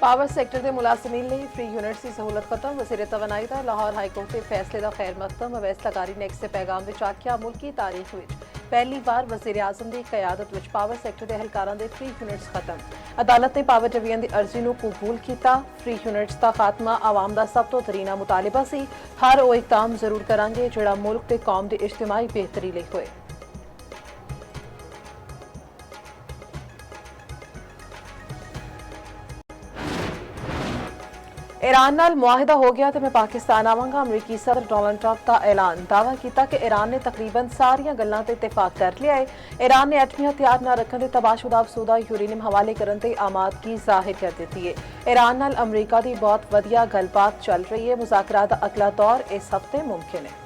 Power sector के मुलाजमीन लिए free units की सहूलत खत्म। वज़ीर तवानाई का लाहौर हाईकोर्ट के फैसले का खैर मकदम। अवैस लगारी ने एक पैगाम में आख्या मुल्क की तारीख में पहली बार वज़ीर आज़म की कयादत में पावर सैक्टर के एहलकारां के फ्री यूनिट्स खत्म। अदालत ने पावर डिवीजन की अर्जी को कबूल किया। फ्री यूनिट्स का खात्मा आवाम का सब तो तरीना मुतालिबा सी। हर वो इकदाम जरूर करांगे जिहड़ा मुल्क ते कौम की इज्तिमाई बेहतरी लई होए। ईरान नाल मुआहिदा हो गया तो मैं पाकिस्तान आवांगा। अमरीकी सदर डोनाल्ड ट्रंप का ऐलान। दावा किया कि ईरान ने तकरीबन सारिया गल्लां ते इत्तेफाक कर लिया है। ईरान ने एटमी हथियार न रखने ते तबाहशुदा अफसूदा यूरेनियम हवाले करने ते आमादगी जाहिर कर दी है। ईरान नाल अमरीका की बहुत वधिया गलबात चल रही है। मुज़ाकरात दा अगला दौर इस हफ्ते मुमकिन है।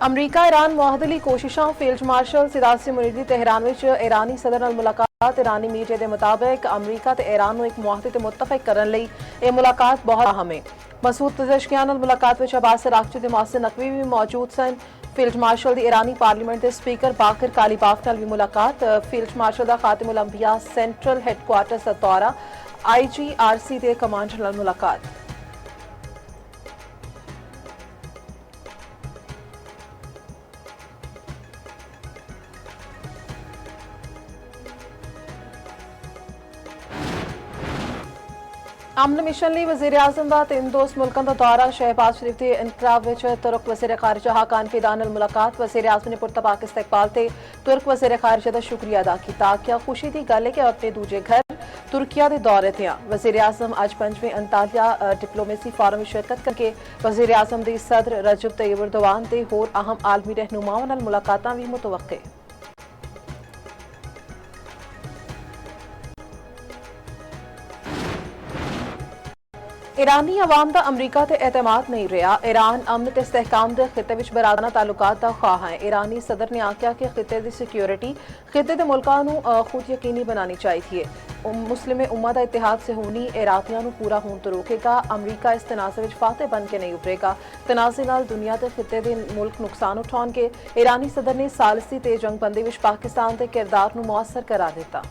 अमरीका ईरान मुआहदे लई कोशिशां। फील्ड मार्शल सियासी मुनीर दी तेहरान में ईरानी सदर नाल मुलाकात। ईरानी मीडिया के मुताबिक अमरीका ते ईरान नूं एक मुआहदे ते मुत्तफिक करने लई यह मुलाकात बहुत अहम है। मसूद पज़ेशकियान नाल मुलाकात में अब्बास अरागची ते मोहसिन नकवी भी मौजूद सन। फील्ड मार्शल दी ईरानी पार्लीमेंट के स्पीकर बाकर कालीबाफ नाल भी मुलाकात। फील्ड मार्शल दा खातिमुल अंबिया सेंट्रल हैडक्वार्टर्स दा दौरा। IGRC के कमांडर नाल मुलाकात। अमन मिशन लिए वज़ीर आज़म का 3 दोस्त मुल्कों का दौरा। शहबाज शरीफ के इनकलाब में तुर्क वज़ीर खारिजा हाकान फिदा नाल मुलाकात। वज़ीर आज़म ने पुरतपाक इस्तकबाल से तुर्क वज़ीर खारिजा का शुक्रिया अदा किया। क्या खुशी की गल है कि अपने दूजे घर तुर्किया के दौरे थे। वज़ीर आज़म अज 5वें अंतालिया डिप्लोमेसी फोरम में शिरकत करके वज़ीर आज़म के सदर रजब तैयब एर्दोगान ते होर अहम आलमी रहनुमाओं नाल मुलाकातां भी मुतवक्के। ईरानी अवाम का अमरीका ते एतमाद नहीं रहा। ईरान अमन ते इस्तेहकाम के खिते में बरादराना ताल्लुकात का ख्वाह है। ईरानी सदर ने आख्या कि खिते की सिक्योरिटी खिते के मुल्कों को खुद यकीनी बनानी चाहिए। मुस्लिम उम्मा का इतिहाद से होनी इरादियां पूरा होने तो रोकेगा। अमरीका इस तनाज़े में फाते बन के नहीं उभरेगा। तनाज़े नाल दुनिया के खिते के मुल्क नुकसान उठाउणगे। ईरानी सदर ने सालसी ते जंगबंदी में पाकिस्तान के किरदार को मुअस्सर करार दिता।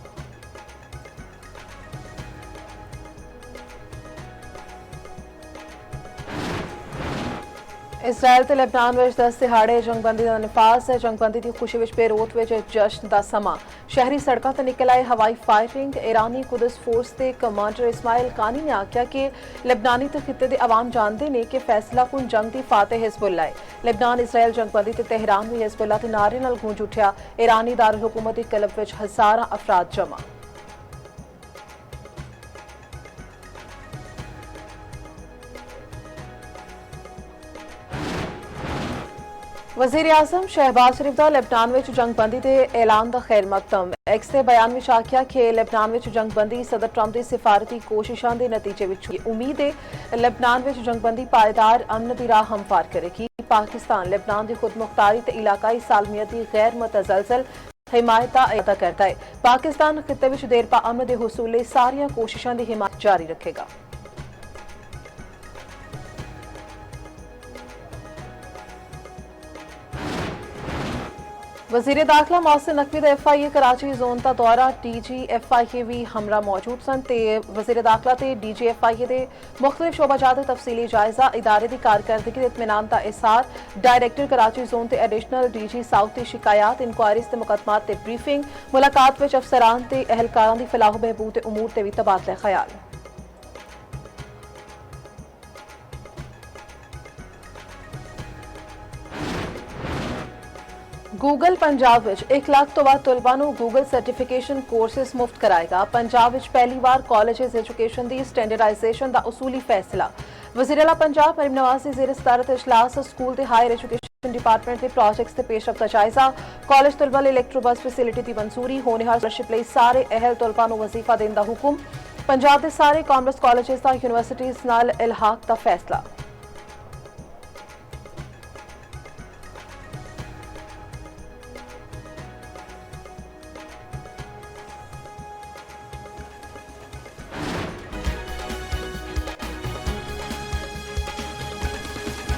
इसराइल ते लेबनान विच 10 दिहाड़े जंगबंदी का निफाज है। जंगबंदी की खुशी विच बेरूत विच जश्न का समा। शहरी सड़कों पर निकल आए हवाई फायरिंग। ईरानी कुदस फोर्स के कमांडर इस्माइल कानी ने आख्या कि लेबनानी ते खिते के अवाम जानते हैं कि फैसला कुन जंग की फाते हिजबुल्ला है। लेबनान इसराइल जंगबंदी ते तेहरान में हिजबुल्ला के नारे नाल गूंज उठा। ईरानी दारुल हुकूमत की क्लब विच हज़ारां अफराद जमा। वज़ीर आज़म शहबाज शरीफ का लेबनान में जंगबंदी के ऐलान का खैर मकदम। एक्स के बयान में आख्या कि लेबनान में जंगबंदी सदर ट्रंप की सिफारती कोशिशों के नतीजे में उम्मीद है लेबनान में जंगबंदी पायदार अमन की राह हमवार करेगी। पाकिस्तान लेबनान की खुद मुख्तारी ते इलाकाई सालमियत की गैर मुतज़लज़ल हिमायत अदा करता है। पाकिस्तान खिते में देरपा अमन के हुसूल सारिया कोशिशों की हिमायत जारी रखेगा। वज़ीर दाखिला मोहसिन नकवी का FIA कराची जोन का दौरा। DG FIA भी हमरा मौजूद सन ते वज़ीर दाखिला ते DG FIA के मुख्तलिफ शोबाजात तफसीली जायजा। इदारे की कारकर्दगी के इत्मीनान का इज़हार। डायरेक्टर कराची जोन के एडिशनल DG साउथ की शिकायत इंक्वायरीज ते मुकदमात ते ब्रीफिंग। मुलाकात में अफसरान ते एहलकारां की फलाह बहबूद के उमूर ते भी तबादला ख्याल। गूगल पंजाब विच 1 लाख तो वध तलबा नूं गूगल सर्टिफिकेशन कोर्सेज मुफ्त कराएगा। पंजाब विच पहली बार कॉलेजेस एजुकेशन की स्टैंडर्डाइजेशन का उसूली फैसला। वज़ीर आला पंजाब मरीम नवाज की ज़ेर सदारत इजलास। स्कूल ते हायर एजुकेशन डिपार्टमेंट के प्रोजेक्ट्स ते पेशरफ का जायजा। कॉलेज तलबा लई इलेक्ट्रो बस फैसिलिटी की मंजूरी। होने हाल स्कॉलरशिप लई सारे अहल तलबा नूं वजीफा देने का हुक्म। पंजाब के सारे कॉमर्स कॉलेजेस का यूनिवर्सिटीज़ नाल इल्हाक का फैसला।